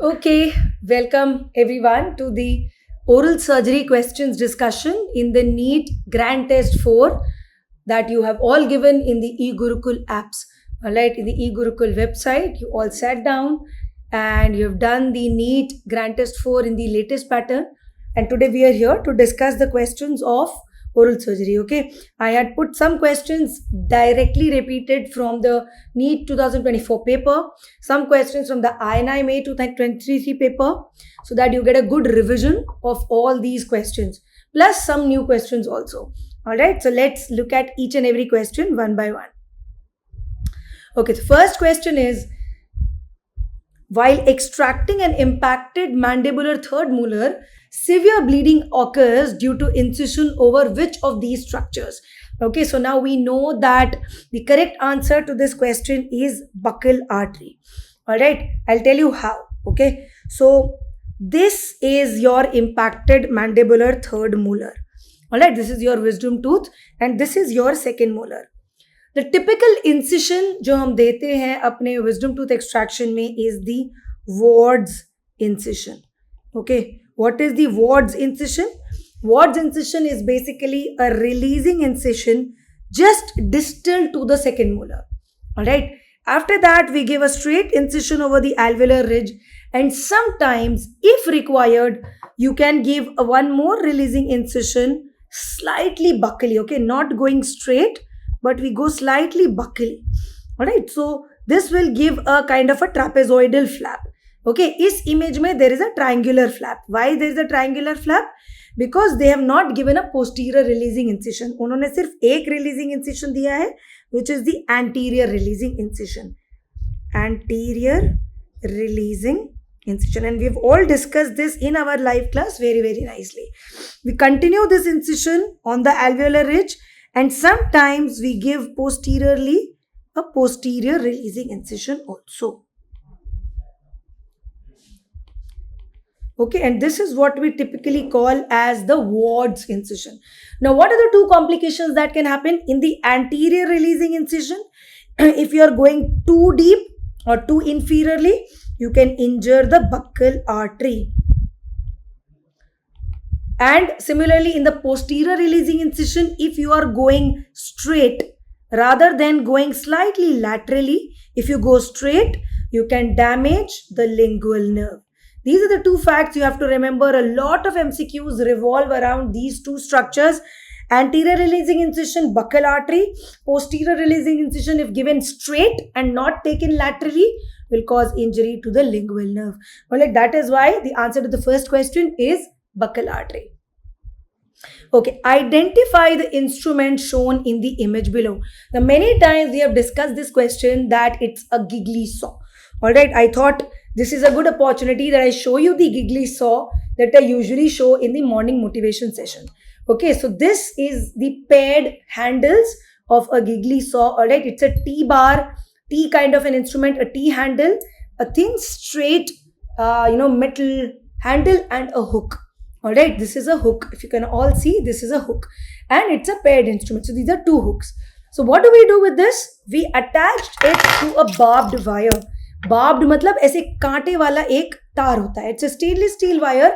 Okay, welcome everyone to the oral surgery questions discussion in the NEET Grand Test 4 that you have all given in the eGurukul apps. Alright, in the eGurukul website, you all sat down and you have done the NEET Grand Test 4 in the latest pattern. And today we are here to discuss the questions of oral surgery. Okay, I had put some questions directly repeated from the NEET 2024 paper, some questions from the INI May 2023 paper, so that you get a good revision of all these questions, plus some new questions also. All right, so let's look at each and every question one by one. Okay, the first question is, while extracting an impacted mandibular third molar, severe bleeding occurs due to incision over which of these structures? Okay, so now we know that the correct answer to this question is buccal artery. All right, I'll tell you how. Okay, so this is your impacted mandibular third molar. All right, this is your wisdom tooth and this is your second molar. The typical incision जो हम देते हैं अपने wisdom tooth extraction में is the Ward's incision. Okay, what is the Ward's incision? Ward's incision is basically a releasing incision just distal to the second molar. Alright, after that we give a straight incision over the alveolar ridge, and sometimes if required you can give a one more releasing incision slightly buccally. Okay, not going straight, but we go slightly buccally. Alright, so this will give a kind of a trapezoidal flap. Okay, इस image में there is a triangular flap. Why there is a triangular flap? Because they have not given a posterior releasing incision. उन्होंने सिर्फ एक releasing incision दिया है, which is the anterior releasing incision. Anterior releasing incision, and we've all discussed this in our live class very nicely. We continue this incision on the alveolar ridge, and sometimes we give posteriorly a posterior releasing incision also. Okay, and this is what we typically call as the Ward's incision. Now, what are the two complications that can happen in the anterior releasing incision? If you are going too deep or too inferiorly, you can injure the buccal artery. And similarly, in the posterior releasing incision, if you are going straight rather than going slightly laterally, if you go straight, you can damage the lingual nerve. These are the two facts you have to remember. A lot of MCQs revolve around these two structures. Anterior releasing incision, buccal artery. Posterior releasing incision, if given straight and not taken laterally, will cause injury to the lingual nerve. Well, that is why the answer to the first question is buccal artery. Okay, identify the instrument shown in the image below. Now, many times we have discussed this question that it's a giggly saw. Alright, I thought this is a good opportunity that I show you the giggly saw that I usually show in the morning motivation session. Okay, so this is the paired handles of a giggly saw. Alright, it's a T-bar, T kind of an instrument, a T handle, a thin straight metal handle and a hook. Alright, this is a hook. If you can all see, this is a hook and it's a paired instrument. So these are two hooks. So what do we do with this? We attached it to a barbed wire. Barbed मतलब ऐसे कांटे वाला एक तार होता है. It's a stainless steel wire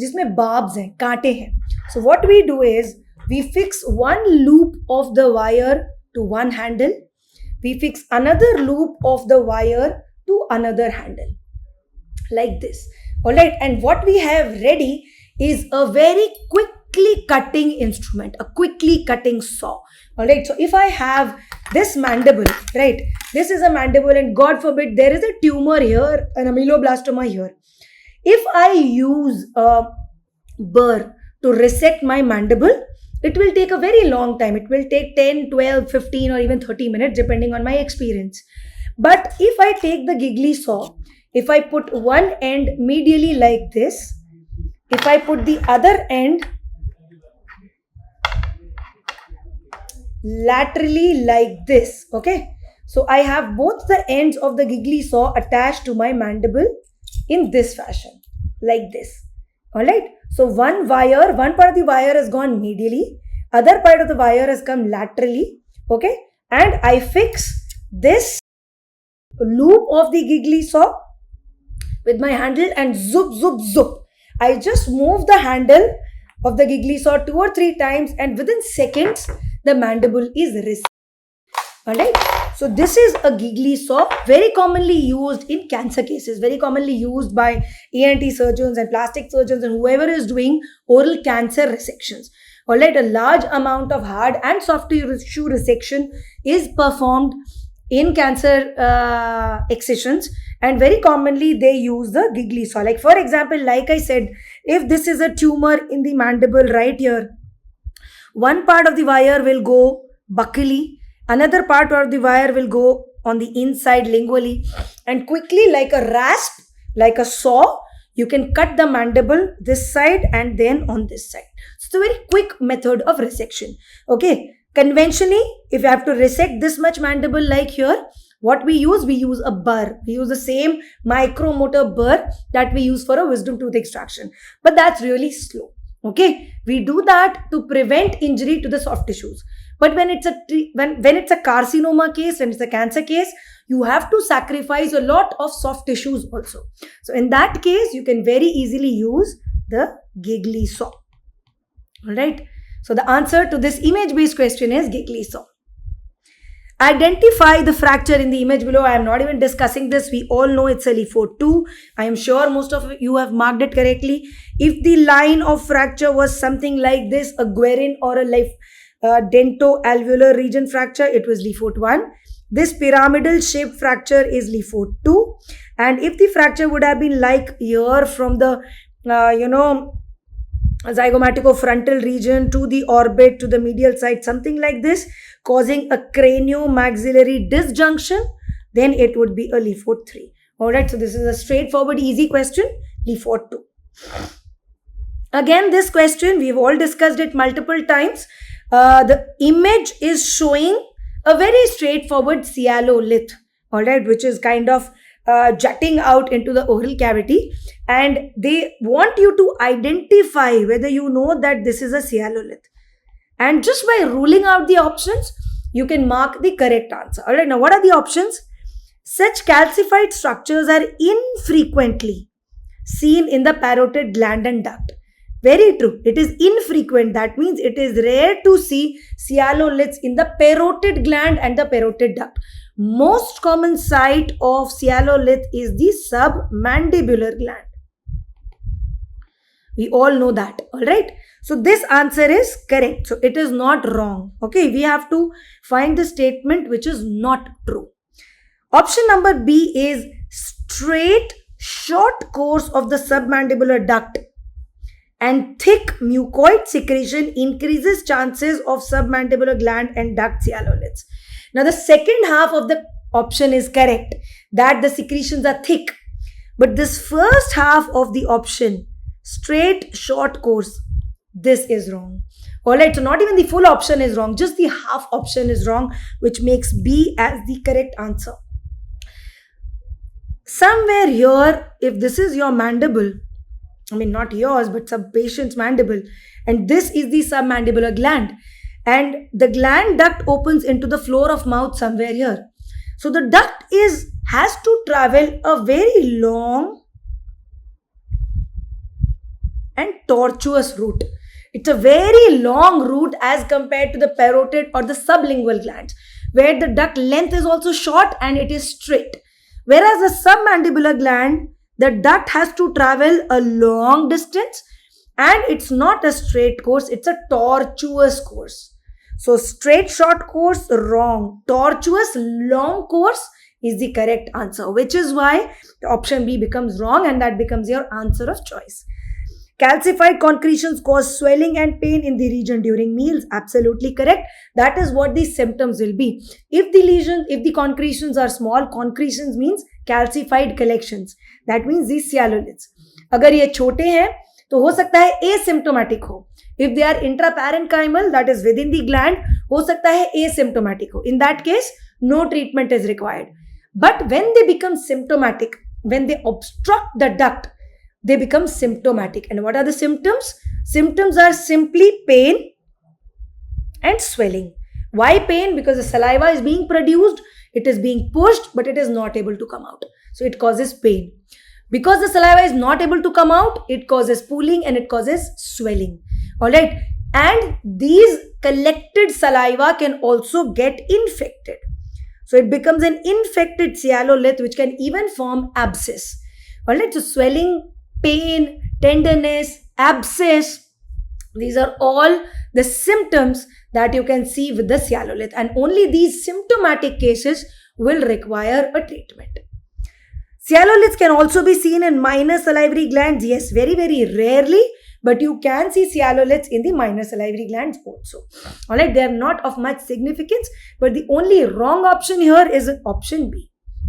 जिसमें barbs हैं, कांटे हैं. So what we do is we fix one loop of the wire to one handle. We fix another loop of the wire to another handle like this. Alright, and what we have ready is a very quickly cutting instrument, a quickly cutting saw. Alright, so if I have this mandible, right, this is a mandible and God forbid there is a tumor here, an ameloblastoma here. If I use a burr to resect my mandible, it will take a very long time. It will take 10, 12, 15 or even 30 minutes depending on my experience. But if I take the giggly saw, if I put one end medially like this, if I put the other end laterally like this, okay, so I have both the ends of the giggly saw attached to my mandible in this fashion, like this. Alright, so one part of the wire has gone medially, other part of the wire has come laterally, okay, and I fix this loop of the giggly saw with my handle and zoop, zoop, zoop. I just move the handle of the giggly saw 2 or 3 times, and within seconds, the mandible is resected. Alright, so this is a giggly saw, very commonly used in cancer cases, very commonly used by ENT surgeons and plastic surgeons and whoever is doing oral cancer resections. Alright, a large amount of hard and soft tissue resection is performed in cancer excisions, and very commonly they use the giggly saw. Like for example, like I said, if this is a tumor in the mandible right here, one part of the wire will go buccally, another part of the wire will go on the inside lingually, and quickly, like a rasp, like a saw, you can cut the mandible this side and then on this side. So it's a very quick method of resection. Okay, conventionally, if you have to resect this much mandible like here, what we use a burr. We use the same micromotor burr that we use for a wisdom tooth extraction, but that's really slow. Okay, we do that to prevent injury to the soft tissues. But when it's a carcinoma case, when it's a cancer case, you have to sacrifice a lot of soft tissues also. So in that case, you can very easily use the giggly saw. All right. So the answer to this image-based question is giggly saw. Identify the fracture in the image below. I am not even discussing this. We all know it's a LeFort-2. I am sure most of you have marked it correctly. If the line of fracture was something like this, a Guerin or a dento-alveolar region fracture, it was LeFort-1. This pyramidal shaped fracture is LeFort-2. And if the fracture would have been like here from the, zygomatico-frontal region to the orbit to the medial side, something like this, causing a cranio-maxillary disjunction, then it would be a LeFort-3. Alright, so this is a straightforward, easy question, LeFort-2. Again, this question, we've all discussed it multiple times. The image is showing a very straightforward cyalolith, alright, which is kind of jutting out into the oral cavity, and they want you to identify whether you know that this is a cyalolith. And just by ruling out the options, you can mark the correct answer. Alright, now what are the options? Such calcified structures are infrequently seen in the parotid gland and duct. Very true. It is infrequent. That means it is rare to see cyaloliths in the parotid gland and the parotid duct. Most common site of cyalolith is the submandibular gland. We all know that. Alright. So this answer is correct. So it is not wrong. Okay. We have to find the statement which is not true. Option number B is straight short course of the submandibular duct and thick mucoid secretion increases chances of submandibular gland and duct cyaloliths. Now the second half of the option is correct, that the secretions are thick. But this first half of the option, straight short course, this is wrong. Alright, so not even the full option is wrong, just the half option is wrong, which makes B as the correct answer. Somewhere here, if this is your mandible, I mean not yours, but some patient's mandible, and this is the submandibular gland, and the gland duct opens into the floor of mouth somewhere here. So the duct has to travel a very long and tortuous route. It's a very long route as compared to the parotid or the sublingual glands, where the duct length is also short and it is straight. Whereas the submandibular gland, the duct has to travel a long distance and it's not a straight course, it's a tortuous course. So straight short course, wrong. Tortuous long course is the correct answer, which is why the option B becomes wrong and that becomes your answer of choice. Calcified concretions cause swelling and pain in the region during meals. Absolutely correct. That is what the symptoms will be. If the concretions are small, concretions means calcified collections. That means these cyaloliths. अगर ये छोटे हैं तो हो सकता है asymptomatic हो. If they are intraparenchymal, that is within the gland, हो सकता है asymptomatic हो. In that case, no treatment is required. But when they become symptomatic, when they obstruct the duct, they become symptomatic. And what are the symptoms? Symptoms are simply pain and swelling. Why pain? Because the saliva is being produced, it is being pushed, but it is not able to come out. So it causes pain. Because the saliva is not able to come out, it causes pooling and it causes swelling. All right. And these collected saliva can also get infected. So it becomes an infected cyalolith, which can even form abscess. All right. So swelling, pain, tenderness, abscess, these are all the symptoms that you can see with the cyalolith. And only these symptomatic cases will require a treatment. Cyaloliths can also be seen in minor salivary glands. Yes, very, very rarely, but you can see cyaloliths in the minor salivary glands also. Alright, they are not of much significance, but the only wrong option here is option B.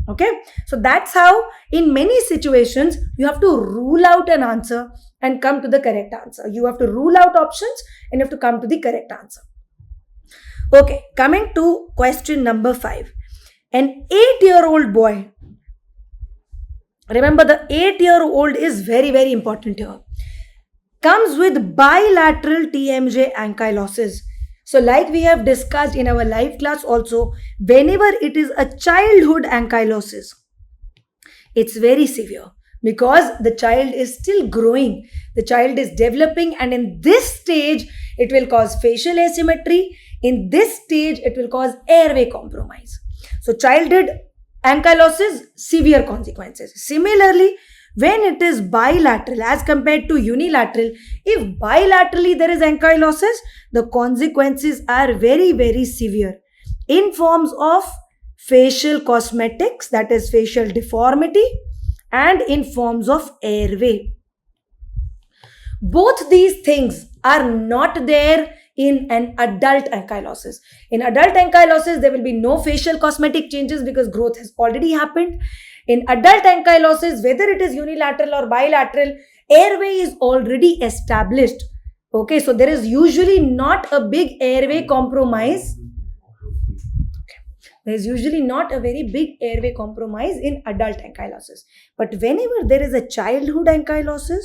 Okay, so that's how in many situations you have to rule out an answer and come to the correct answer. You have to rule out options and you have to come to the correct answer. Okay, coming to question number 5. An 8-year-old boy. Remember, the 8-year-old is very, very important here. Comes with bilateral TMJ ankylosis. So like we have discussed in our live class also, whenever it is a childhood ankylosis, it's very severe because the child is still growing. The child is developing, and in this stage, it will cause facial asymmetry. In this stage, it will cause airway compromise. So childhood ankylosis, severe consequences. Similarly, when it is bilateral as compared to unilateral, if bilaterally there is ankylosis, the consequences are very, very severe in forms of facial cosmetics, that is facial deformity, and in forms of airway. Both these things are not there in an adult ankylosis. In adult ankylosis, there will be no facial cosmetic changes because growth has already happened. In adult ankylosis, whether it is unilateral or bilateral, airway is already established. Okay, so there is usually not a big airway compromise. There is usually not a very big airway compromise in adult ankylosis. But whenever there is a childhood ankylosis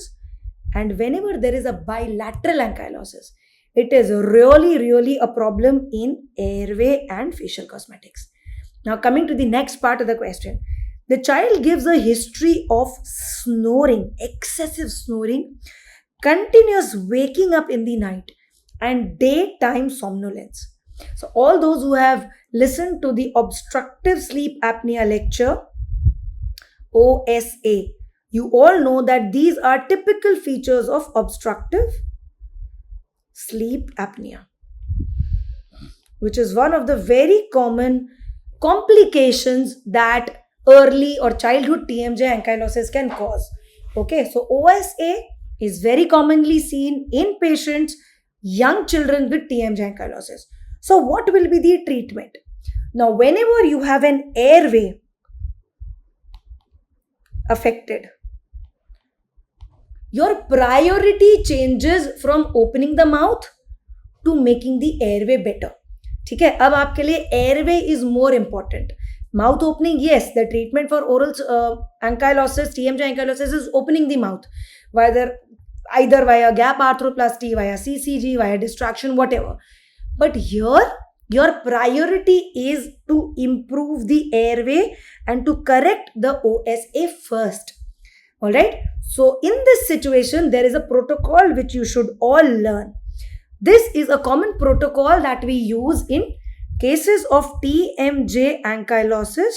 and whenever there is a bilateral ankylosis, it is really, really a problem in airway and facial cosmetics. Now coming to the next part of the question. The child gives a history of snoring, excessive snoring, continuous waking up in the night, and daytime somnolence. So all those who have listened to the obstructive sleep apnea lecture, OSA, you all know that these are typical features of obstructive sleep apnea, which is one of the very common complications that early or childhood TMJ ankylosis can cause. Okay, so OSA is very commonly seen in patients, young children with TMJ ankylosis. So what will be the treatment? Now, whenever you have an airway affected, your priority changes from opening the mouth to making the airway better. ठीक है, अब आपके लिए airway is more important. Mouth opening, yes, the treatment for oral ankylosis, TMJ ankylosis is opening the mouth, either via gap arthroplasty, via CCG, via distraction, whatever. But here, your priority is to improve the airway and to correct the OSA first. Alright, so in this situation, there is a protocol which you should all learn. This is a common protocol that we use in cases of TMJ ankylosis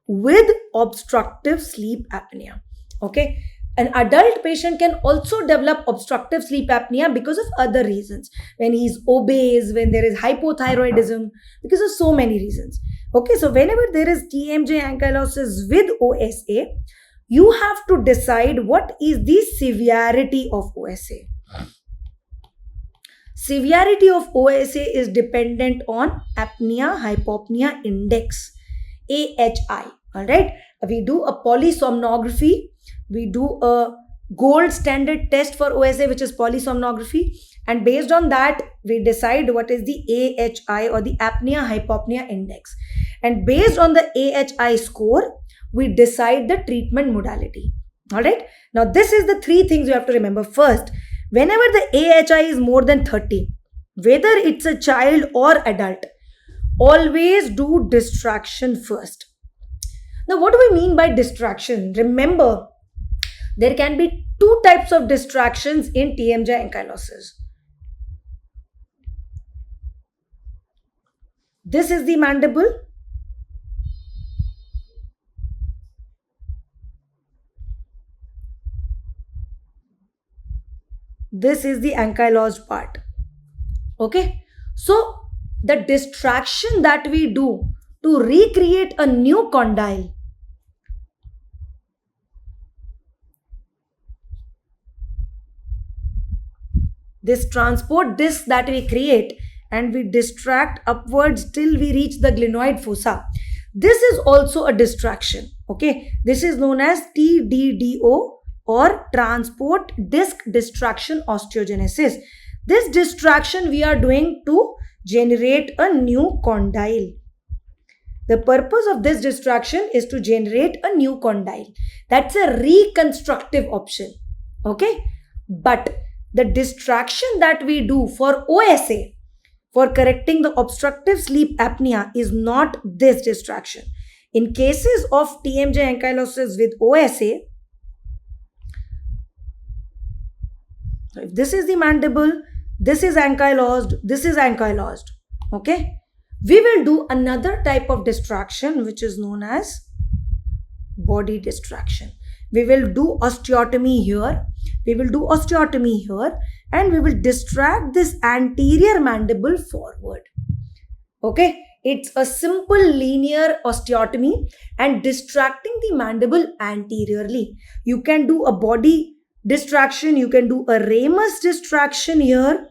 with obstructive sleep apnea. Okay, an adult patient can also develop obstructive sleep apnea because of other reasons. When he is obese, when there is hypothyroidism, because of so many reasons. Okay, so whenever there is TMJ ankylosis with OSA, you have to decide what is the severity of OSA. Severity of OSA is dependent on apnea hypopnea index, AHI. Alright, we do a polysomnography. We do a gold standard test for OSA, which is polysomnography, and based on that we decide what is the AHI or the apnea hypopnea index, and based on the AHI score we decide the treatment modality. All right, now this is the three things you have to remember. First, whenever the AHI is more than 30, whether it's a child or adult, always do distraction first. Now, what do we mean by distraction? Remember, there can be two types of distractions in TMJ ankylosis. This is the mandible. This is the ankylosed part. Okay. So, the distraction that we do to recreate a new condyle, this transport disc that we create and we distract upwards till we reach the glenoid fossa, this is also a distraction. Okay, this is known as TDDO, or transport disc distraction osteogenesis. This distraction we are doing to generate a new condyle. The purpose of this distraction is to generate a new condyle. That's a reconstructive option. Okay, but the distraction that we do for OSA, for correcting the obstructive sleep apnea, is not this distraction. In cases of TMJ ankylosis with OSA, if this is the mandible, this is ankylosed, this is ankylosed. Okay, we will do another type of distraction which is known as body distraction. We will do osteotomy here. We will do osteotomy here, and we will distract this anterior mandible forward. Okay, it's a simple linear osteotomy and distracting the mandible anteriorly. You can do a body distraction, you can do a ramus distraction here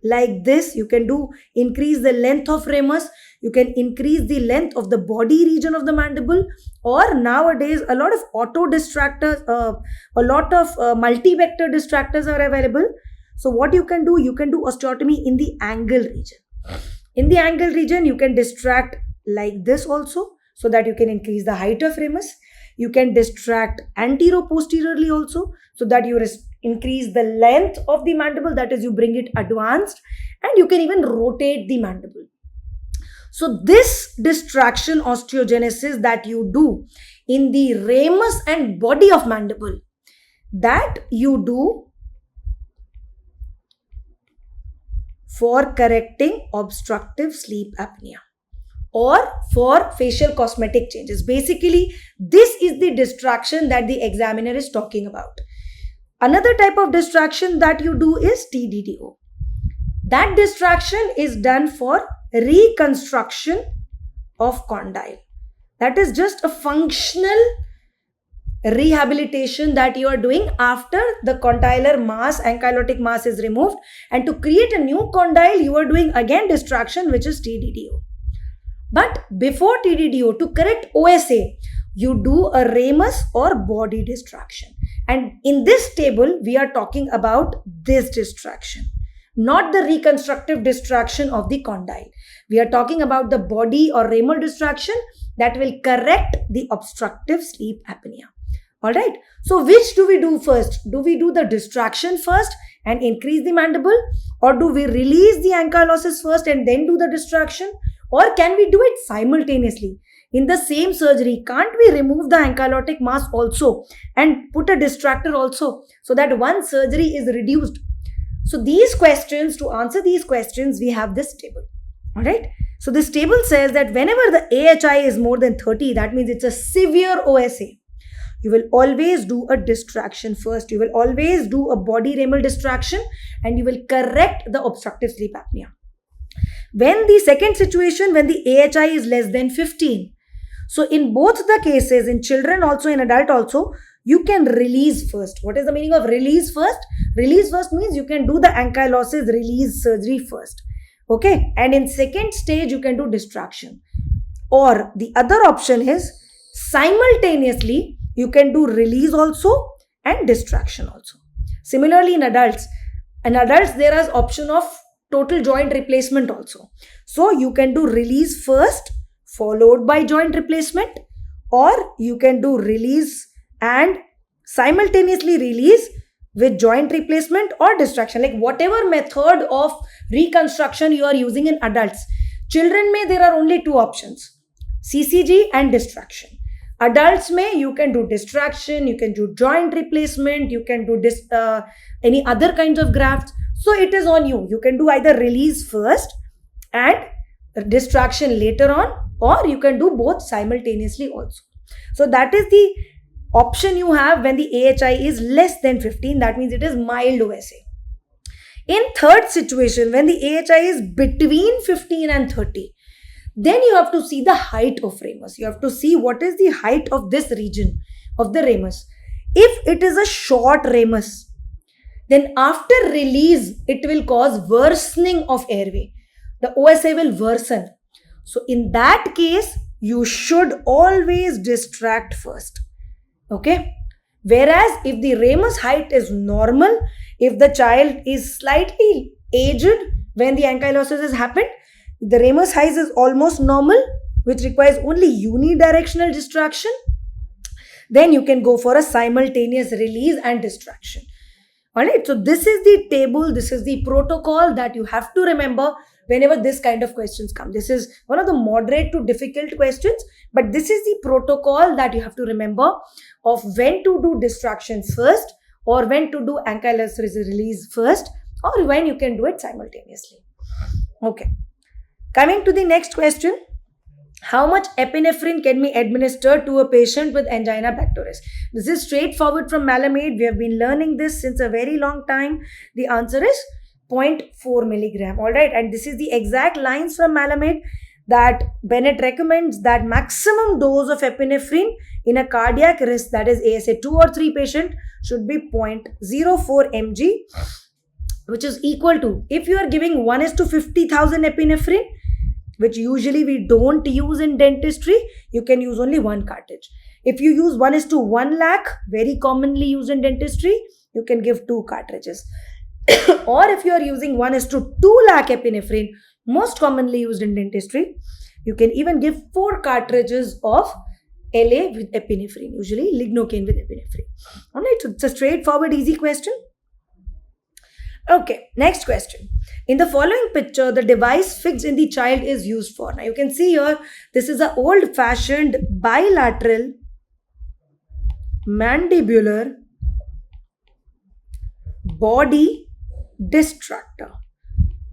like this. You can do increase the length of ramus, you can increase the length of the body region of the mandible, or nowadays a lot of auto distractors, a lot of multi-vector distractors are available. So what you can do osteotomy in the angle region. In the angle region, you can distract like this also, so that you can increase the height of ramus. You can distract antero-posteriorly also, so that you increase the length of the mandible, that is, you bring it advanced, and you can even rotate the mandible. So this distraction osteogenesis that you do in the ramus and body of mandible, that you do for correcting obstructive sleep apnea or for facial cosmetic changes. Basically, this is the distraction that the examiner is talking about. Another type of distraction that you do is TDDO. That distraction is done for reconstruction of condyle. That is just a functional rehabilitation that you are doing after the condylar mass, ankylotic mass is removed, and to create a new condyle, you are doing again distraction, which is TDDO. But before TDDO, to correct OSA, you do a ramus or body distraction. And in this table, we are talking about this distraction, not the reconstructive distraction of the condyle. We are talking about the body or ramus distraction that will correct the obstructive sleep apnea. Alright, so which do we do first? Do we do the distraction first and increase the mandible, or do we release the ankylosis first and then do the distraction? Or can we do it simultaneously? In the same surgery, can't we remove the ankylotic mass also and put a distractor also, so that one surgery is reduced? So these questions, to answer these questions, we have this table. Alright, so this table says that whenever the AHI is more than 30, that means it's a severe OSA. You will always do a distraction first. You will always do a body ramus distraction, and you will correct the obstructive sleep apnea. When the second situation, when the AHI is less than 15, so in both the cases, in children also, in adult also, you can release first. What is the meaning of release first? Release first means you can do the ankylosis release surgery first. Okay, and in second stage, you can do distraction. Or the other option is simultaneously, you can do release also and distraction also. Similarly, in adults, there is option of total joint replacement also. So you can do release first followed by joint replacement, or you can do release and simultaneously release with joint replacement or distraction, like whatever method of reconstruction you are using in adults. Children there are only two options, CCG and distraction. Adults may, you can do distraction, you can do joint replacement, you can do any other kinds of grafts. So it is on you. You can do either release first and distraction later on, or you can do both simultaneously also. So that is the option you have when the AHI is less than 15. That means it is mild OSA. In third situation, when the AHI is between 15 and 30, then you have to see the height of ramus. You have to see what is the height of this region of the ramus. If it is a short ramus, then after release, it will cause worsening of airway. The OSA will worsen. So in that case, you should always distract first. Okay? Whereas if the ramus height is normal, if the child is slightly aged when the ankylosis has happened, the ramus height is almost normal, which requires only unidirectional distraction, then you can go for a simultaneous release and distraction. Alright, so this is the table, this is the protocol that you have to remember whenever this kind of questions come. This is one of the moderate to difficult questions, but this is the protocol that you have to remember of when to do distraction first, or when to do ankylosis release first, or when you can do it simultaneously. Okay. Coming to the next question. How much epinephrine can be administered to a patient with angina pectoris? This is straightforward from Malamade. We have been learning this since a very long time. The answer is 0.4 milligram. All right. And this is the exact lines from Malamade that Bennett recommends that maximum dose of epinephrine in a cardiac arrest, that is ASA 2 or 3 patient, should be 0.04 mg, which is equal to, if you are giving 1:50,000 epinephrine, which usually we don't use in dentistry, you can use only one cartridge. If you use 1:1 lakh, very commonly used in dentistry, you can give 2 cartridges. Or if you are using 1:2 lakh epinephrine, most commonly used in dentistry, you can even give 4 cartridges of LA with epinephrine, usually lignocaine with epinephrine. Alright, so it's a straightforward, easy question. Okay, next question. In the following picture, the device fixed in the child is used for. Now you can see here, this is an old-fashioned bilateral mandibular body distractor.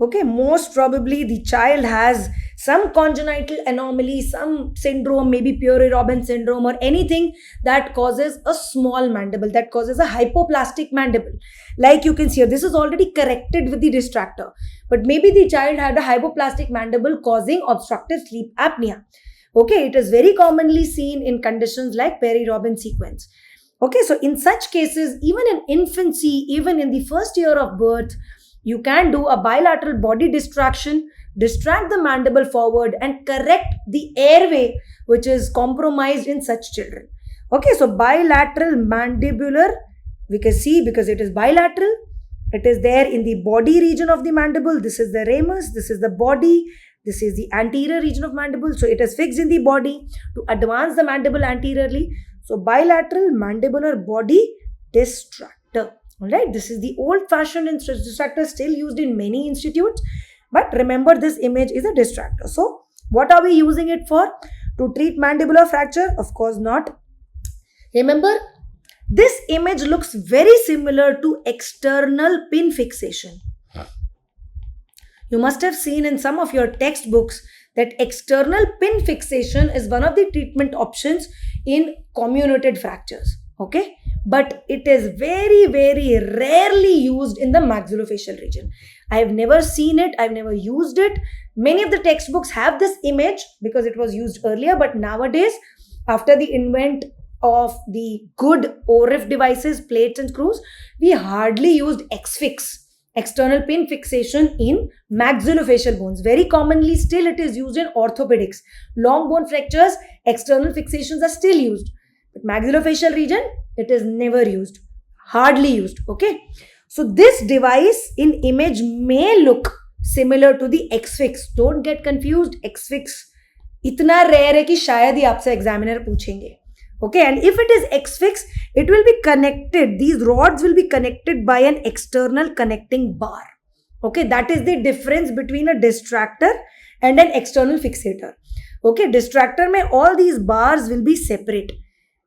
Okay, most probably the child has some congenital anomaly, some syndrome, maybe Pierre-Robin syndrome or anything that causes a small mandible, that causes a hypoplastic mandible. Like you can see here, this is already corrected with the distractor. But maybe the child had a hypoplastic mandible causing obstructive sleep apnea. Okay, it is very commonly seen in conditions like Pierre-Robin sequence. Okay, so in such cases, even in infancy, even in the first year of birth, you can do a bilateral body distraction, distract the mandible forward and correct the airway which is compromised in such children. Okay, so bilateral mandibular, we can see because it is bilateral, it is there in the body region of the mandible. This is the ramus, this is the body, this is the anterior region of mandible. So it is fixed in the body to advance the mandible anteriorly. So bilateral mandibular body distractor. Alright, this is the old-fashioned distractor still used in many institutes. But remember, this image is a distractor. So what are we using it for? To treat mandibular fracture? Of course not. Remember, this image looks very similar to external pin fixation. You must have seen in some of your textbooks that external pin fixation is one of the treatment options in comminuted fractures. Okay, but it is very, very rarely used in the maxillofacial region. I have never seen it. I've never used it. Many of the textbooks have this image because it was used earlier, but nowadays, after the invent of the good ORIF devices, plates and screws, we hardly used X-fix, external pin fixation in maxillofacial bones. Very commonly, still it is used in orthopedics. Long bone fractures, external fixations are still used. But maxillofacial region, it is never used, hardly used. Okay, so this device in image may look similar to the X-fix. Don't get confused. X-fix इतना rare है कि शायद ही आपसे examiner पूछेंगे. Okay, and if it is X-fix, it will be connected. These rods will be connected by an external connecting bar. Okay, that is the difference between a distractor and an external fixator. Okay, distractor mein all these bars will be separate.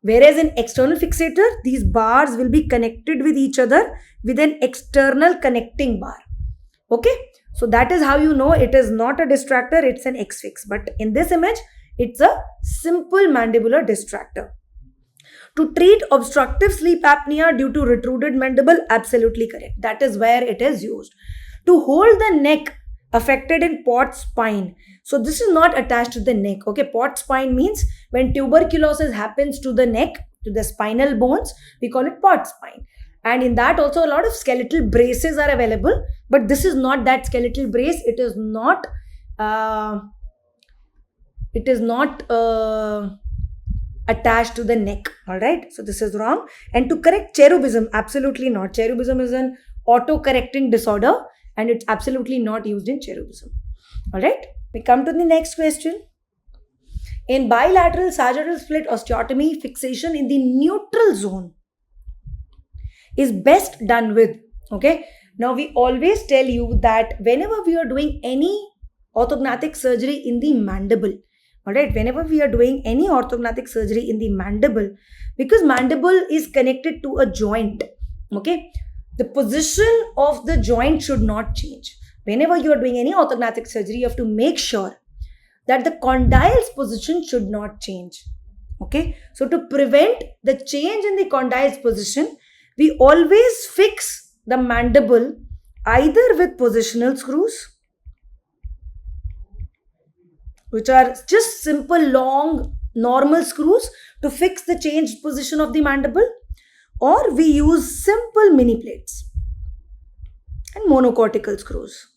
Whereas in external fixator, these bars will be connected with each other with an external connecting bar. Okay, so that is how you know it is not a distractor, it's an X-fix. But in this image, it's a simple mandibular distractor. To treat obstructive sleep apnea due to retruded mandible, absolutely correct. That is where it is used. To hold the neck affected in Pott spine. So this is not attached to the neck. Okay, Pott spine means when tuberculosis happens to the neck, to the spinal bones, we call it Pott spine. And in that also a lot of skeletal braces are available. But this is not that skeletal brace. It is not attached to the neck. All right, so this is wrong. And to correct cherubism, absolutely not. Cherubism is an auto-correcting disorder and it's absolutely not used in cherubism. All right, we come to the next question. In bilateral sagittal split osteotomy, fixation in the neutral zone is best done with. Okay, now we always tell you that whenever we are doing any orthognathic surgery in the mandible, alright, whenever we are doing any orthognathic surgery in the mandible, because mandible is connected to a joint, okay, the position of the joint should not change. Whenever you are doing any orthognathic surgery, you have to make sure that the condyle's position should not change. Okay, so to prevent the change in the condyle's position, we always fix the mandible either with positional screws, which are just simple long normal screws to fix the changed position of the mandible, or we use simple mini plates and monocortical screws.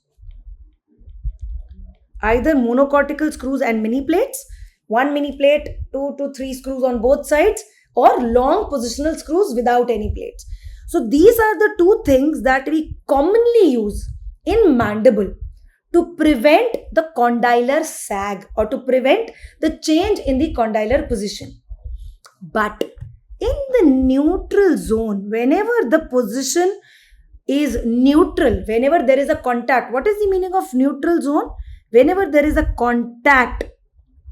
Either monocortical screws and mini plates, one mini plate, 2 to 3 screws on both sides, or long positional screws without any plates. So these are the two things that we commonly use in mandible to prevent the condylar sag or to prevent the change in the condylar position. But in the neutral zone, whenever the position is neutral, whenever there is a contact, what is the meaning of neutral zone? Whenever there is a contact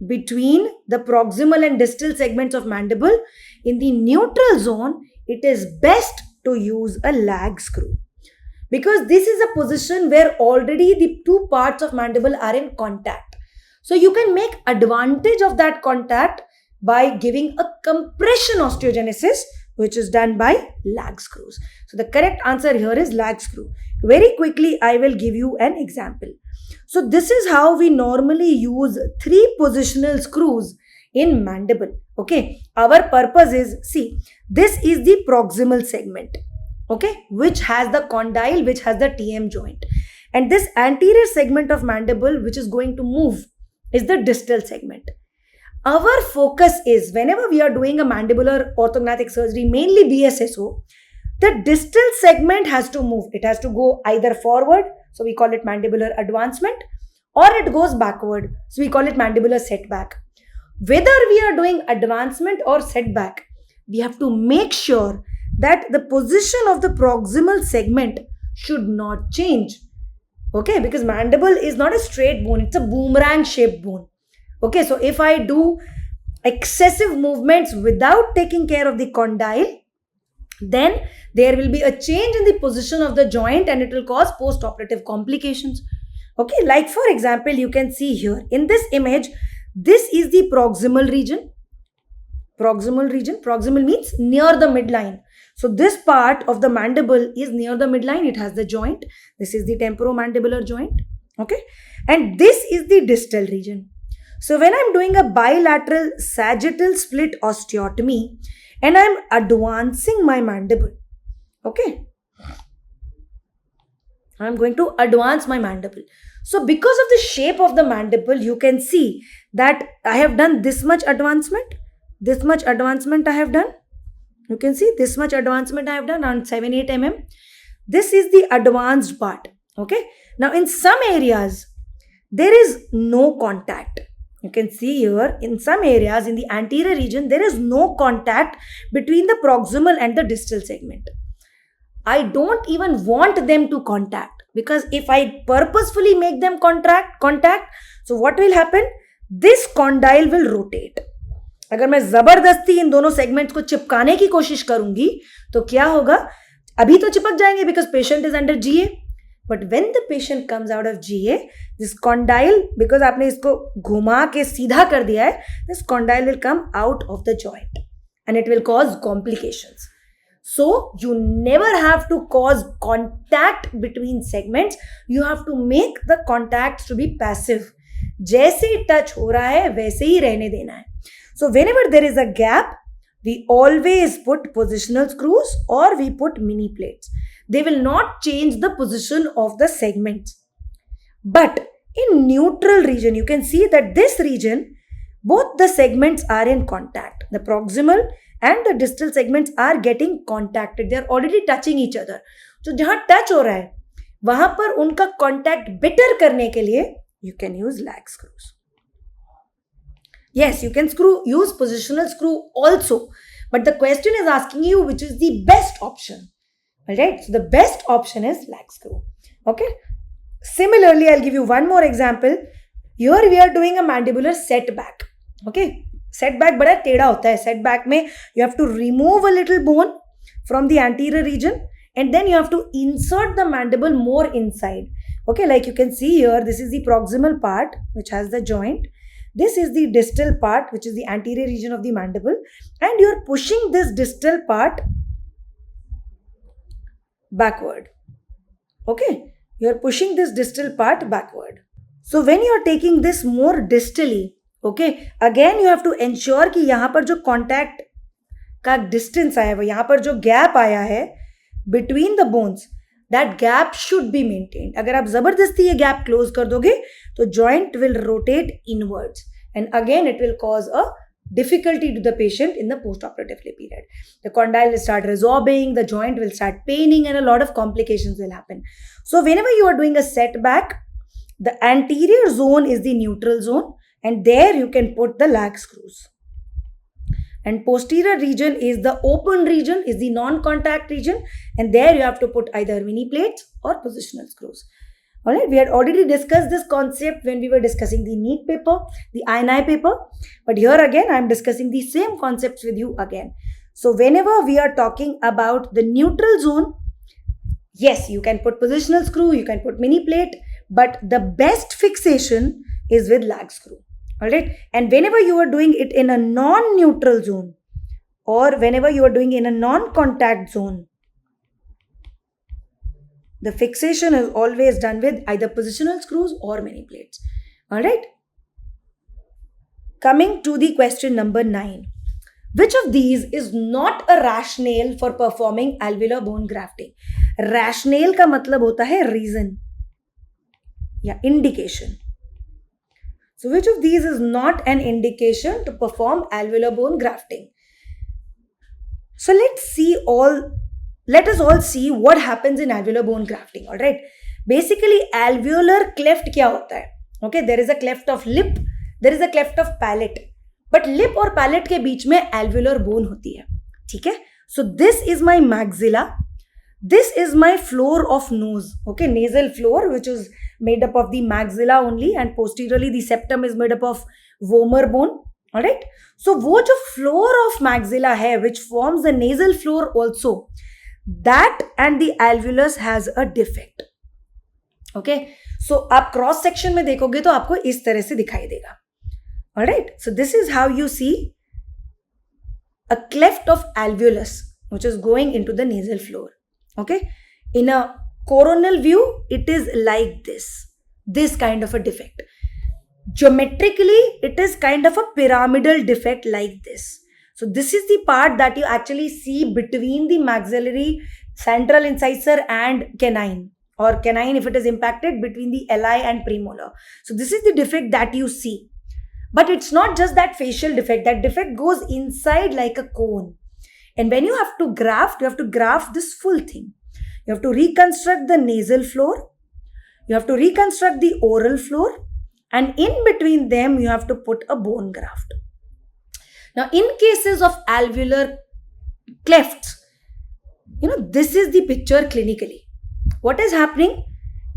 between the proximal and distal segments of mandible, in the neutral zone, it is best to use a lag screw. Because this is a position where already the two parts of mandible are in contact. So you can make advantage of that contact by giving a compression osteogenesis, which is done by lag screws. So the correct answer here is lag screw. Very quickly, I will give you an example. So this is how we normally use 3 positional screws in mandible. Okay, our purpose is, see, this is the proximal segment, okay, which has the condyle, which has the TM joint. And this anterior segment of mandible, which is going to move, is the distal segment. Our focus is, whenever we are doing a mandibular orthognathic surgery, mainly BSSO, the distal segment has to move. It has to go either forward, so we call it mandibular advancement, or it goes backward, so we call it mandibular setback. Whether we are doing advancement or setback, we have to make sure that the position of the proximal segment should not change. Okay, because mandible is not a straight bone, it's a boomerang shaped bone. Okay, so if I do excessive movements without taking care of the condyle, then there will be a change in the position of the joint and it will cause post-operative complications. Okay, like for example, you can see here in this image, this is the proximal region. Proximal means near the midline. So this part of the mandible is near the midline. It has the joint. This is the temporomandibular joint. Okay, and this is the distal region. So when I'm doing a bilateral sagittal split osteotomy and I'm advancing my mandible, okay, I'm going to advance my mandible. So because of the shape of the mandible, you can see that I have done this much advancement. This much advancement I have done. You can see this much advancement I have done, around 7-8 mm. This is the advanced part. Okay. Now in some areas, there is no contact. You can see here in some areas in the anterior region, there is no contact between the proximal and the distal segment. I don't even want them to contact, because if I purposefully make them contact, so what will happen? this condyle will rotate. अगर मैं जबरदस्ती इन दोनों segments को चिपकाने की कोशिश करूंगी तो क्या होगा, अभी तो चिपक जाएंगे because patient is under GA, but when the patient comes out of GA, this condyle, because आपने इसको घुमा के सीधा कर दिया है, this condyle will come out of the joint and it will cause complications. So you never have to cause contact between segments. You have to make the contacts to be passive. जैसे touch हो रहा है वैसे ही रहने देना है. So whenever there is a gap, we always put positional screws or we put mini plates. They will not change the position of the segments. But in neutral region, you can see that this region, both the segments are in contact. The proximal and the distal segments are getting contacted. They are already touching each other. So जहां touch हो रहा है वहां पर उनका contact better करने के लिए you can use lag screws. Yes, you can use positional screw also, but the question is asking you which is the best option. Alright, so the best option is lag screw. Okay. Similarly, I'll give you one more example. Here we are doing a mandibular setback. Okay. Setback बड़ा टेढ़ा होता है. Setback में you have to remove a little bone from the anterior region and then you have to insert the mandible more inside. Okay, like you can see here, this is the proximal part which has the joint. This is the distal part which is the anterior region of the mandible, and you are pushing this distal part backward. Okay, you are pushing this distal part backward. So when you are taking this more distally, okay, again you have to ensure कि यहाँ पर जो contact का distance आया है, यहाँ पर जो gap आया है between the bones, that gap should be maintained. अगर आप जबरदस्ती ये gap close कर दोगे तो joint will rotate inwards and again it will cause a difficulty to the patient in the post-operatively period. The condyle will start resorbing, the joint will start paining and a lot of complications will happen. So whenever you are doing a setback, the anterior zone is the neutral zone and there you can put the lag screws. And posterior region is the open region, is the non-contact region, and there you have to put either mini plates or positional screws. Alright, we had already discussed this concept when we were discussing the NEET paper, the INI paper, but here again I am discussing the same concepts with you again. So whenever we are talking about the neutral zone, yes, you can put positional screw, you can put mini plate, but the best fixation is with lag screw. Alright, and whenever you are doing it in a non-neutral zone or whenever you are doing in a non-contact zone, the fixation is always done with either positional screws or mini plates. Alright, coming to the question number 9. Which of these is not a rationale for performing alveolar bone grafting? Rationale का मतलब होता है reason या indication. So which of these is not an indication to perform alveolar bone grafting? So let us all see what happens in alveolar bone grafting. Alright, basically alveolar cleft क्या होता है? Okay, there is a cleft of lip, there is a cleft of palate, but lip और palate के बीच में alveolar bone होती है. ठीक है? So this is my maxilla, this is my floor of nose. Okay, nasal floor which is made up of the maxilla only and posteriorly the septum is made up of vomer bone. Alright, so वो जो floor of maxilla है which forms the nasal floor also, that and the alveolus has a defect. Okay, so आप cross section में देखोगे तो आपको इस तरह से दिखाई देगा. Alright, so this is how you see a cleft of alveolus which is going into the nasal floor. Okay, in a coronal view it is like this kind of a defect. Geometrically it is kind of a pyramidal defect like this. So this is the part that you actually see between the maxillary central incisor and canine, or canine if it is impacted between the LI and premolar. So this is the defect that you see. But it's not just that facial defect. That defect goes inside like a cone. And when you have to graft this full thing. You have to reconstruct the nasal floor. You have to reconstruct the oral floor. And in between them, you have to put a bone graft. Now, in cases of alveolar clefts, this is the picture clinically. What is happening?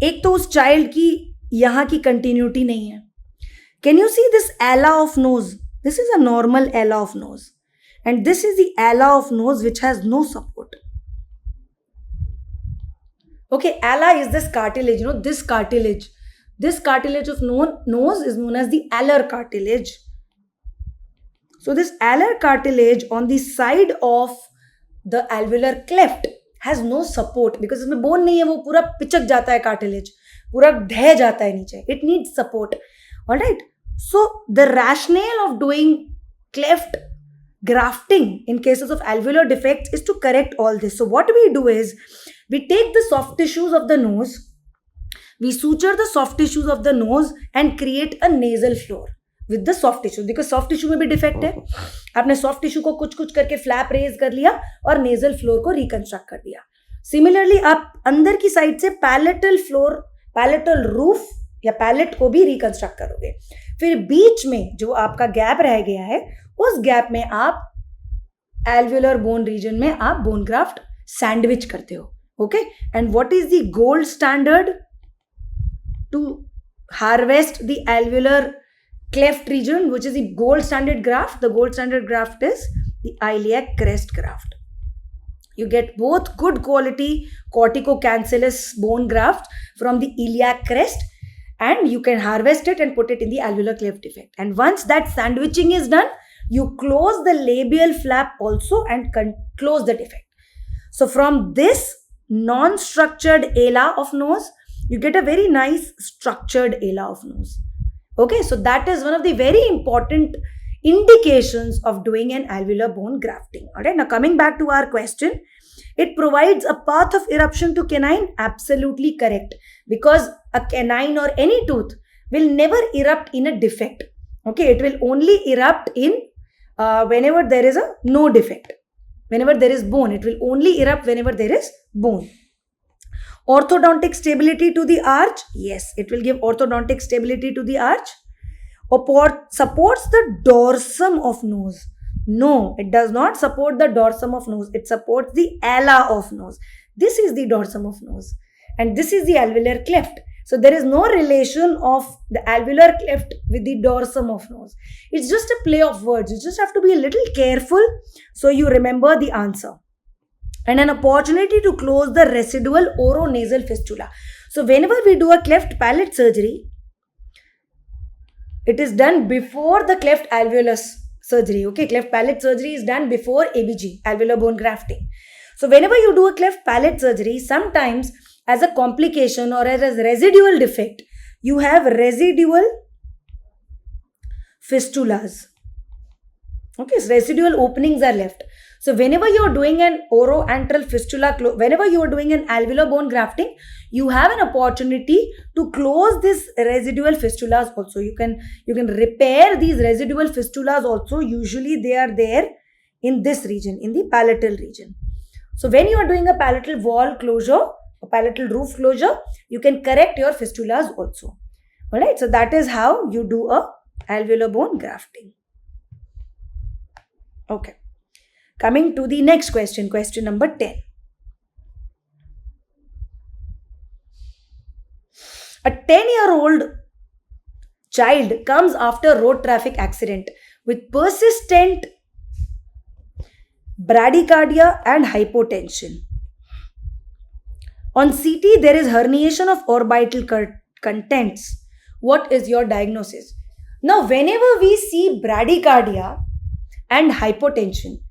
एक तो उस child की यहाँ की continuity नहीं है. Can you see this ala of nose? This is a normal ala of nose. And this is the ala of nose which has no support. Okay, ala is this cartilage, this cartilage. This cartilage of nose is known as the alar cartilage. So this alar cartilage on the side of the alveolar cleft has no support because इसमें bone नहीं है, वो पूरा पिचक जाता है cartilage, पूरा ढह जाता है नीचे. It needs support. Alright. So the rationale of doing cleft grafting in cases of alveolar defects is to correct all this. So what we do is we take the soft tissues of the nose, we suture the soft tissues of the nose and create a nasal floor with the soft tissue, because soft tissue में भी defect है. आपने soft tissue को कुछ कुछ करके flap raise कर लिया और नेजल फ्लोर को रिकंस्ट्रक्ट कर दिया. सिमिलरली आप अंदर की साइड से पैलेटल फ्लोर, पैलेटल रूफ या पैलेट को भी रिकंस्ट्रक्ट करोगे. फिर बीच में जो आपका गैप रह गया है उस गैप में आप एल्वियोलर बोन रीजन में आप बोन ग्राफ्ट सैंडविच करते हो. Okay, and what is the gold standard to harvest the alveolar cleft region, which is the gold standard graft? The gold standard graft is the iliac crest graft. You get both good quality corticocancellous bone graft from the iliac crest, and you can harvest it and put it in the alveolar cleft defect. And once that sandwiching is done, you close the labial flap also and close the defect. So from this non-structured ala of nose, you get a very nice structured ala of nose. Okay, so that is one of the very important indications of doing an alveolar bone grafting. Alright, now coming back to our question, it provides a path of eruption to canine. Absolutely correct, because a canine or any tooth will never erupt in a defect. Okay, it will only erupt in whenever there is a no defect. Whenever there is bone, it will only erupt whenever there is bone. Orthodontic stability to the arch. Yes, it will give orthodontic stability to the arch. Or supports the dorsum of nose. No, it does not support the dorsum of nose. It supports the ala of nose. This is the dorsum of nose. And this is the alveolar cleft. So there is no relation of the alveolar cleft with the dorsum of nose. It's just a play of words. You just have to be a little careful so you remember the answer. And an opportunity to close the residual oronasal fistula. So whenever we do a cleft palate surgery, it is done before the cleft alveolus surgery. Okay, cleft palate surgery is done before ABG, alveolar bone grafting. So whenever you do a cleft palate surgery, sometimes as a complication or as a residual defect, you have residual fistulas. Okay, so residual openings are left. So whenever you are doing an oroantral fistula, whenever you are doing an alveolar bone grafting, you have an opportunity to close this residual fistulas also. You can repair these residual fistulas also. Usually they are there in this region, in the palatal region. So when you are doing a palatal wall closure, a palatal roof closure, you can correct your fistulas also. Alright, so that is how you do a alveolar bone grafting. Okay. Coming to the next question, question number 10. A 10-year-old child comes after road traffic accident with persistent bradycardia and hypotension. On CT, there is herniation of orbital contents. What is your diagnosis? Now, whenever we see bradycardia and hypotension,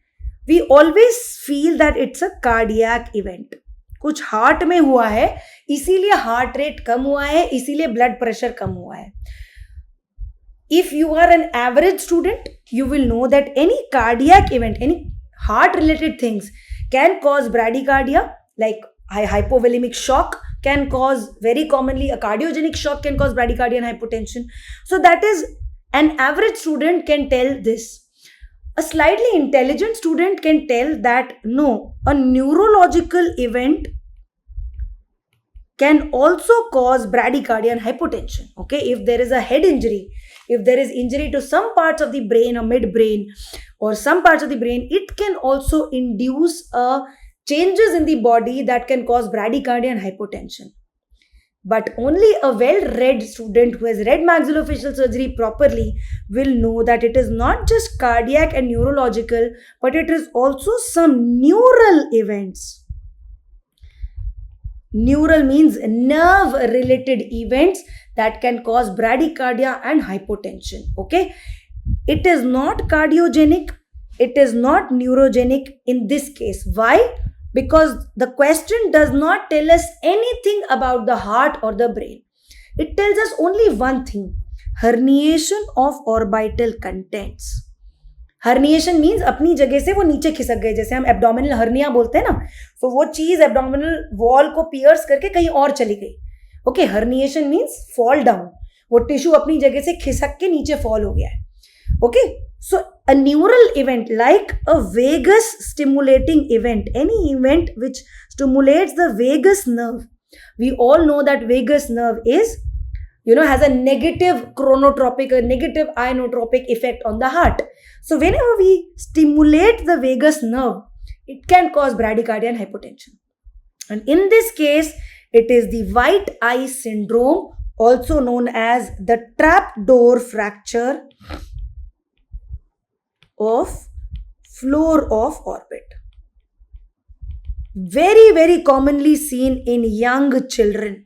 we always feel that it's a cardiac event. कुछ heart में हुआ है, इसीलिए heart rate कम हुआ है, इसीलिए blood pressure कम हुआ है. If you are an average student, you will know that any cardiac event, any heart related things can cause bradycardia, like hypovolemic shock can cause, very commonly a cardiogenic shock can cause bradycardia and hypotension. So that is, an average student can tell this. A slightly intelligent student can tell that no, a neurological event can also cause bradycardia and hypotension. Okay, if there is a head injury, if there is injury to some parts of the brain or midbrain or some parts of the brain, it can also induce changes in the body that can cause bradycardia and hypotension. But only a well-read student who has read maxillofacial surgery properly will know that it is not just cardiac and neurological, but it is also some neural events. Neural means nerve-related events that can cause bradycardia and hypotension. Okay, it is not cardiogenic, it is not neurogenic in this case. Why? Because the question does not tell us anything about the heart or the brain. It tells us only one thing: herniation of orbital contents. Herniation means अपनी जगह से वो नीचे खिसक गए, जैसे हम abdominal hernia बोलते हैं ना, तो वो चीज एब्डोमिनल वॉल को पियर्स करके कहीं और चली गई. Okay, herniation means fall down, वो टिश्यू अपनी जगह से खिसक के नीचे फॉल हो गया है. Okay, so a neural event like a vagus stimulating event, any event which stimulates the vagus nerve. We all know that vagus nerve is, has a negative chronotropic, a negative inotropic effect on the heart. So whenever we stimulate the vagus nerve, it can cause bradycardia and hypotension. And in this case, it is the white eye syndrome, also known as the trapdoor fracture of floor of orbit. Very, very commonly seen in young children.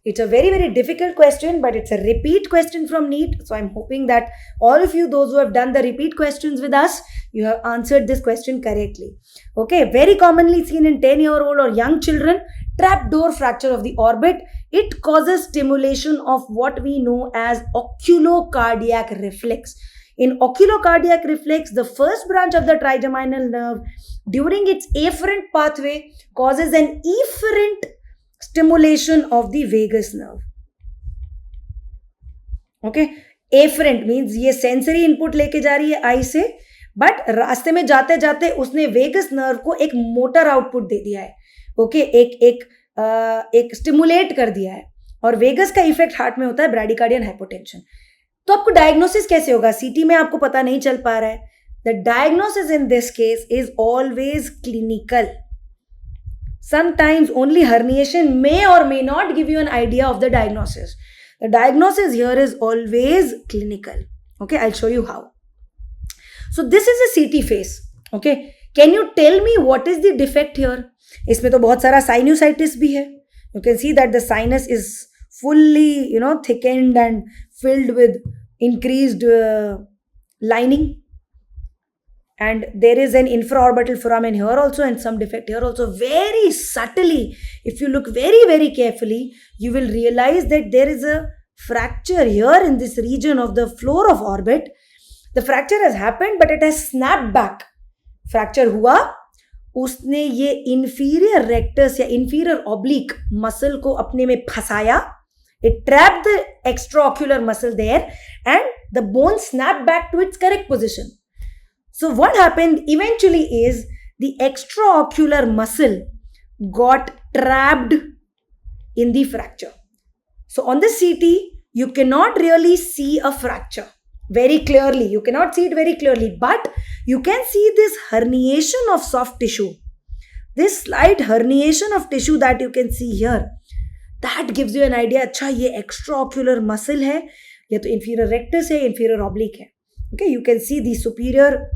It's a very, very difficult question, but it's a repeat question from NEET. So I'm hoping that all of you, those who have done the repeat questions with us, you have answered this question correctly. Okay, very commonly seen in 10-year-old or young children, trapdoor fracture of the orbit. It causes stimulation of what we know as oculocardiac reflex. In oculocardiac reflex, the first branch of the trigeminal nerve, during its afferent pathway, causes an efferent stimulation of the vagus nerve. Okay, afferent means ये sensory input लेके जा रही है आई से, but रास्ते में जाते जाते उसने वेगस नर्व को एक मोटर आउटपुट दे दिया है. ओके, एक स्टिमुलेट कर दिया है, और वेगस का इफेक्ट हार्ट में होता है ब्रैडिकार्डिया एंड हाइपोटेंशन. तो आपको डायग्नोसिस कैसे होगा? सीटी में आपको पता नहीं चल पा रहा है. The diagnosis in this case is always clinical. Sometimes only herniation may or may not give you an idea of the diagnosis. The diagnosis here is always clinical. Okay, I'll show you how. So this is a CT phase. Okay, can you tell me what is the defect here? इसमें तो बहुत सारा sinusitis भी है. You can see that the sinus is fully, thickened and filled with increased lining. And there is an infraorbital foramen here also and some defect here also. Very subtly, if you look very, very carefully, you will realize that there is a fracture here in this region of the floor of orbit. The fracture has happened, but it has snapped back. Fracture हुआ, उसने ये inferior rectus या inferior oblique muscle को अपने में फंसाया. It trapped the extraocular muscle there and the bone snapped back to its correct position. So what happened eventually is the extraocular muscle got trapped in the fracture. So on the CT, you cannot really see a fracture very clearly. You cannot see it very clearly, but you can see this herniation of soft tissue. This slight herniation of tissue that you can see here, that gives you an idea. अच्छा, ये extraocular muscle है, या तो inferior rectus है, inferior oblique है. Okay, you can see the superior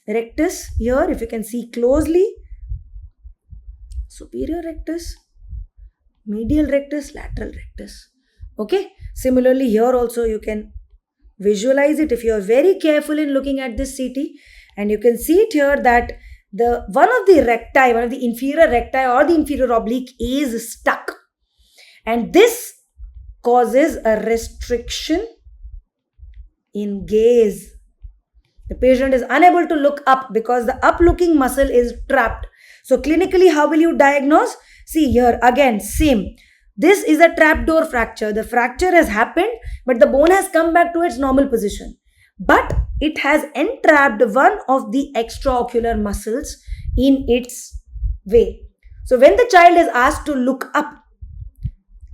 rectus here, if you can see closely. Superior rectus, medial rectus, lateral rectus. Okay, similarly here also you can visualize it if you are very careful in looking at this CT, and you can see it here that one of the inferior recti or the inferior oblique is stuck, and this causes a restriction in gaze. The patient is unable to look up because the up-looking muscle is trapped. So clinically, how will you diagnose? See here, again, same. This is a trapdoor fracture. The fracture has happened, but the bone has come back to its normal position. But it has entrapped one of the extraocular muscles in its way. So when the child is asked to look up,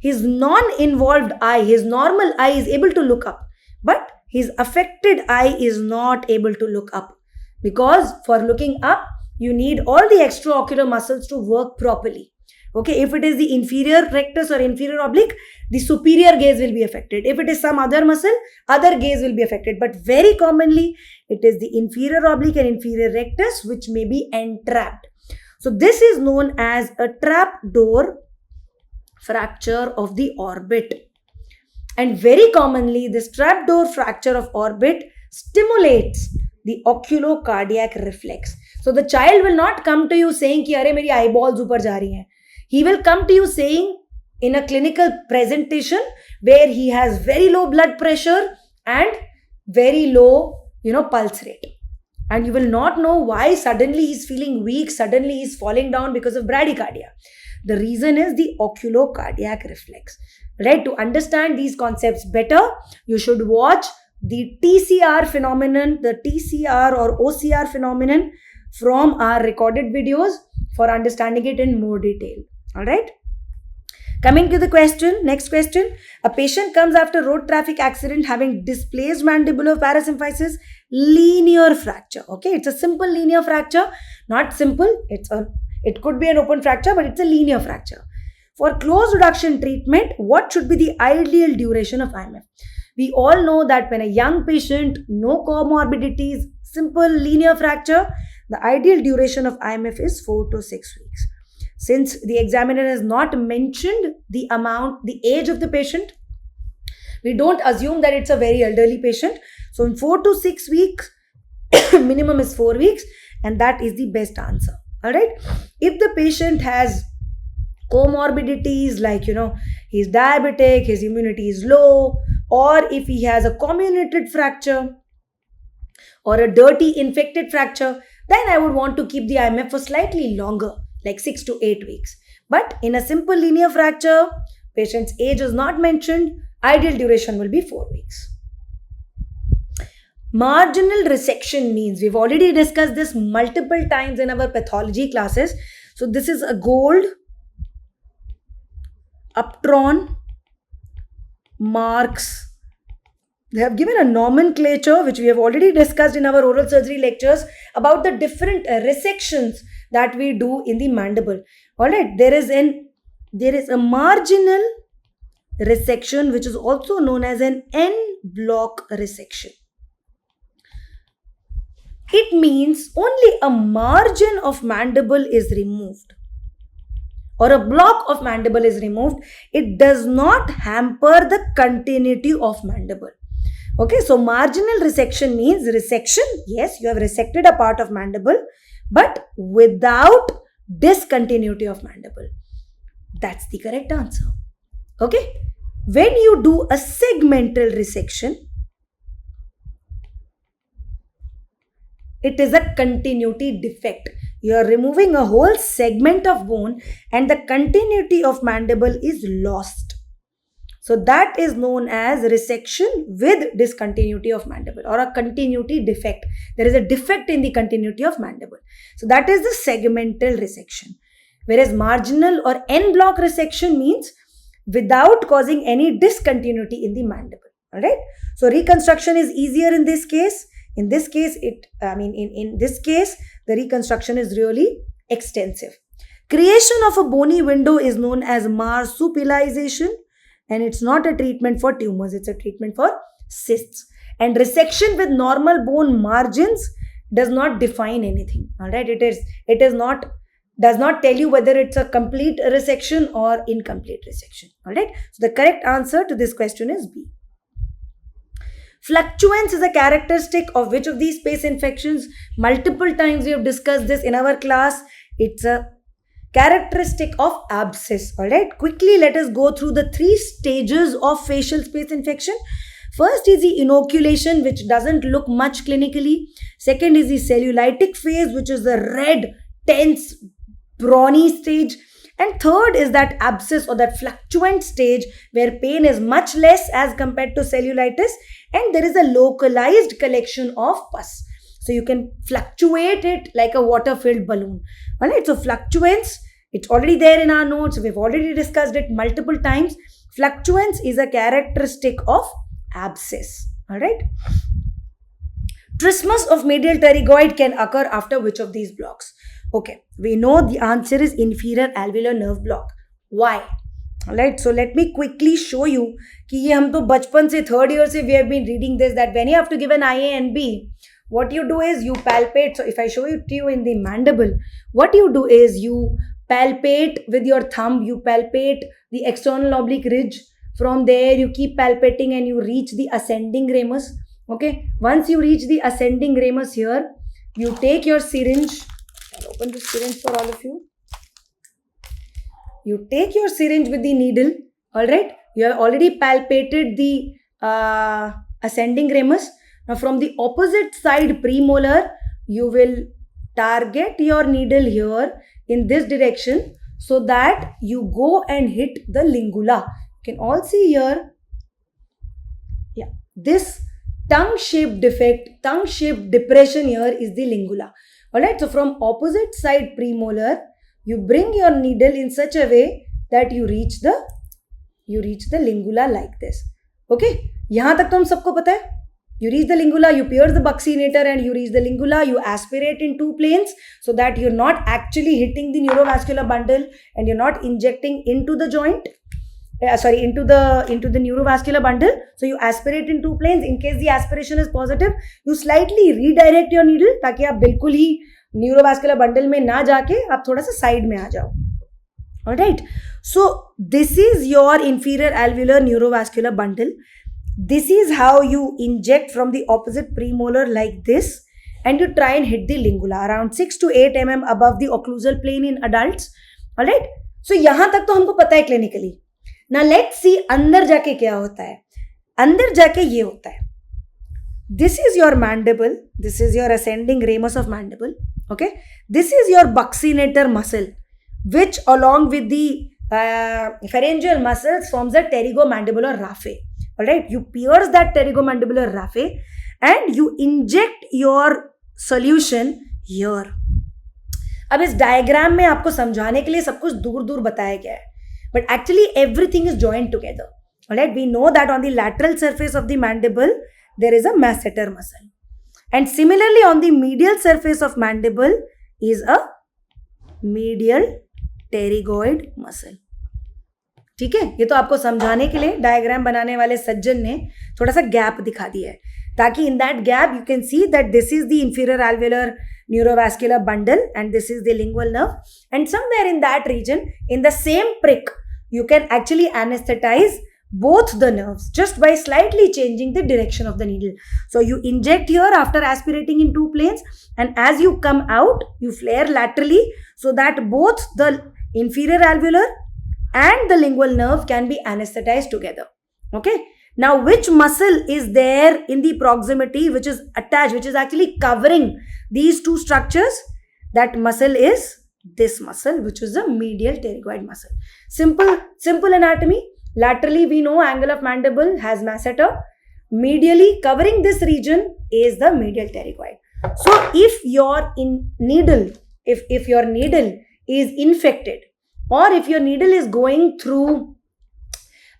his non-involved eye, his normal eye is able to look up, but his affected eye is not able to look up, because for looking up, you need all the extraocular muscles to work properly. Okay, if it is the inferior rectus or inferior oblique, the superior gaze will be affected. If it is some other muscle, other gaze will be affected. But very commonly, it is the inferior oblique and inferior rectus which may be entrapped. So this is known as a trapdoor fracture of the orbit. And very commonly, this trapdoor fracture of orbit stimulates the oculocardiac reflex. So the child will not come to you saying कि अरे मेरी eyeballs ऊपर जा रही हैं. He will come to you saying in a clinical presentation where he has very low blood pressure and very low, pulse rate. And you will not know why suddenly he's feeling weak, suddenly he's falling down because of bradycardia. The reason is the oculocardiac reflex. Right? To understand these concepts better, you should watch the TCR phenomenon, the TCR or OCR phenomenon from our recorded videos for understanding it in more detail. All right. Coming to the question, next question. A patient comes after road traffic accident having displaced mandibular parasymphysis, linear fracture. Okay, it's a simple linear fracture. Not simple, it could be an open fracture, but it's a linear fracture. For close reduction treatment, what should be the ideal duration of IMF? We all know that when a young patient, no comorbidities, simple linear fracture, the ideal duration of IMF is 4 to 6 weeks. Since the examiner has not mentioned the age of the patient, we don't assume that it's a very elderly patient. So in 4 to 6 weeks, minimum is 4 weeks, and that is the best answer. All right. If the patient has comorbidities like, he's diabetic, his immunity is low, or if he has a comminuted fracture or a dirty infected fracture, then I would want to keep the IMF for slightly longer, like 6 to 8 weeks. But in a simple linear fracture, patient's age is not mentioned, ideal duration will be 4 weeks. Marginal resection means, we've already discussed this multiple times in our pathology classes. So this is a gold Uptron marks. They have given a nomenclature which we have already discussed in our oral surgery lectures about the different resections that we do in the mandible. Alright, there is a marginal resection which is also known as an en-bloc resection. It means only a margin of mandible is removed or a block of mandible is removed. It does not hamper the continuity of mandible. Okay, so marginal resection means resection. Yes, you have resected a part of mandible, but without discontinuity of mandible. That's the correct answer. Okay, when you do a segmental resection, it is a continuity defect. You are removing a whole segment of bone and the continuity of mandible is lost. So that is known as resection with discontinuity of mandible or a continuity defect. There is a defect in the continuity of mandible. So that is the segmental resection. Whereas marginal or en-bloc resection means without causing any discontinuity in the mandible. Alright. So reconstruction is easier in this case. In this case, in this case, the reconstruction is really extensive. Creation of a bony window is known as marsupialization, and it's not a treatment for tumors, it's a treatment for cysts. And resection with normal bone margins does not define anything. Alright, does not tell you whether it's a complete resection or incomplete resection. Alright, so the correct answer to this question is B. Fluctuance is a characteristic of which of these space infections? Multiple times we have discussed this in our class. It's a characteristic of abscess. Alright, quickly let us go through the 3 stages of facial space infection. First is the inoculation, which doesn't look much clinically. Second is the cellulitic phase, which is the red, tense, brawny stage. And third is that abscess or that fluctuant stage where pain is much less as compared to cellulitis and there is a localized collection of pus. So you can fluctuate it like a water-filled balloon. Alright, so fluctuance, it's already there in our notes. We've already discussed it multiple times. Fluctuance is a characteristic of abscess. Alright. Trismus of medial pterygoid can occur after which of these blocks? Okay, we know the answer is inferior alveolar nerve block. Why? Alright, so let me quickly show you कि ये हम तो बचपन से third year से we have been reading this, that when you have to give an IA and B, what you do is you palpate. So if I show it to you in the mandible, what you do is you palpate with your thumb, you palpate the external oblique ridge. From there you keep palpating and you reach the ascending ramus. Okay, once you reach the ascending ramus here, you take your syringe. I'll open the syringe for all of you. You take your syringe with the needle. All right, you have already palpated the ascending ramus. Now from the opposite side premolar, you will target your needle here in this direction so that you go and hit the lingula. You can all see here, yeah, this tongue-shaped defect, tongue-shaped depression here is the lingula. Alright, so from opposite side premolar, you bring your needle in such a way that you reach the lingula like this. Okay, यहाँ तक तो हम सबको पता है. You reach the lingula, you pierce the buccinator and you reach the lingula, you aspirate in two planes so that you're not actually hitting the neurovascular bundle and you're not injecting into the joint. Into the neurovascular bundle. So you aspirate in two planes. In case the aspiration is positive, you slightly redirect your needle ताकि आप बिल्कुल ही neurovascular bundle में ना जाके आप थोड़ा सा side में आ जाओ. Alright. So this is your inferior alveolar neurovascular bundle. This is how you inject from the opposite premolar like this, and you try and hit the lingula around 6 to 8 mm above the occlusal plane in adults. Alright. So यहाँ तक तो हमको पता है clinically. Now let's see अंदर जाके क्या होता है. अंदर जाके ये होता है. This is your mandible. This is your ascending ramus of mandible. Okay. This is your buccinator muscle, which along with the pharyngeal muscles forms the pterygomandibular raphe. Alright. You pierce that pterygomandibular raphe and you inject your solution here. अब इस diagram में आपको समझाने के लिए सब कुछ दूर दूर बताया गया है. But actually everything is joined together. Alright, we know that on the lateral surface of the mandible, there is a masseter muscle. And similarly on the medial surface of mandible is a medial pterygoid muscle. ठीक है, ये तो आपको समझाने के लिए diagram बनाने वाले सज्जन ने थोड़ा सा गैप दिखा दिया है ताकि in that gap you can see that this is the inferior alveolar neurovascular bundle and this is the lingual nerve, and somewhere in that region in the same prick you can actually anesthetize both the nerves just by slightly changing the direction of the needle. So you inject here after aspirating in two planes, and as you come out you flare laterally so that both the inferior alveolar and the lingual nerve can be anesthetized together. Okay. Now which muscle is there in the proximity which is attached, which is actually covering these two structures? That muscle is this muscle, which is the medial pterygoid muscle. Simple anatomy. Laterally we know angle of mandible has masseter. Medially covering this region is the medial pterygoid. So if your needle is infected, or if your needle is going through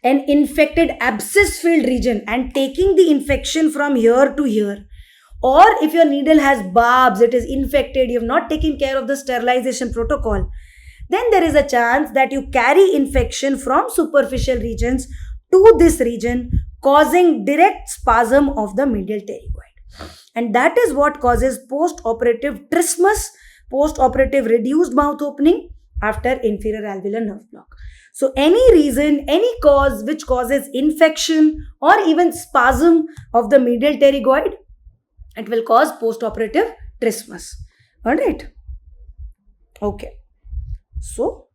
an infected abscess filled region and taking the infection from here to here, or if your needle has barbs, it is infected, you have not taken care of the sterilization protocol, then there is a chance that you carry infection from superficial regions to this region, causing direct spasm of the medial pterygoid. And that is what causes post-operative trismus, post-operative reduced mouth opening after inferior alveolar nerve block. So any reason, any cause which causes infection or even spasm of the medial pterygoid, it will cause post-operative trismus. Alright. Okay. So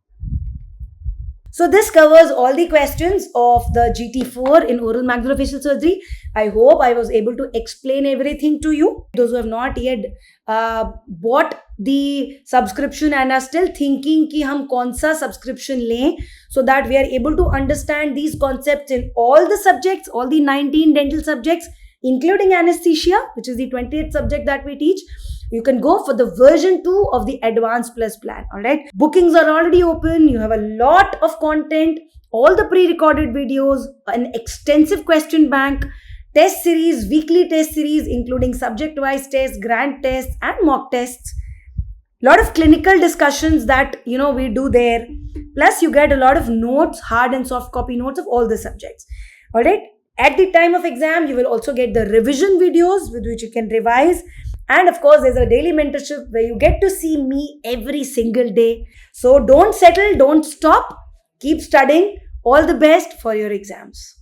this covers all the questions of the GT4 in oral maxillofacial surgery. I hope I was able to explain everything to you. Those who have not yet bought the subscription and are still thinking कि हम कौन सा subscription लें, so that we are able to understand these concepts in all the subjects, all the 19 dental subjects, including anesthesia, which is the 28th subject that we teach. You can go for the version 2 of the Advanced Plus plan. Alright, bookings are already open. You have a lot of content, all the pre-recorded videos, an extensive question bank, test series, weekly test series, including subject-wise tests, grand tests, and mock tests. lot of clinical discussions that we do there, plus you get a lot of notes, hard and soft copy notes of all the subjects. All right, at the time of exam you will also get the revision videos with which you can revise, and of course there's a daily mentorship where you get to see me every single day. So don't settle, don't stop, keep studying. All the best for your exams.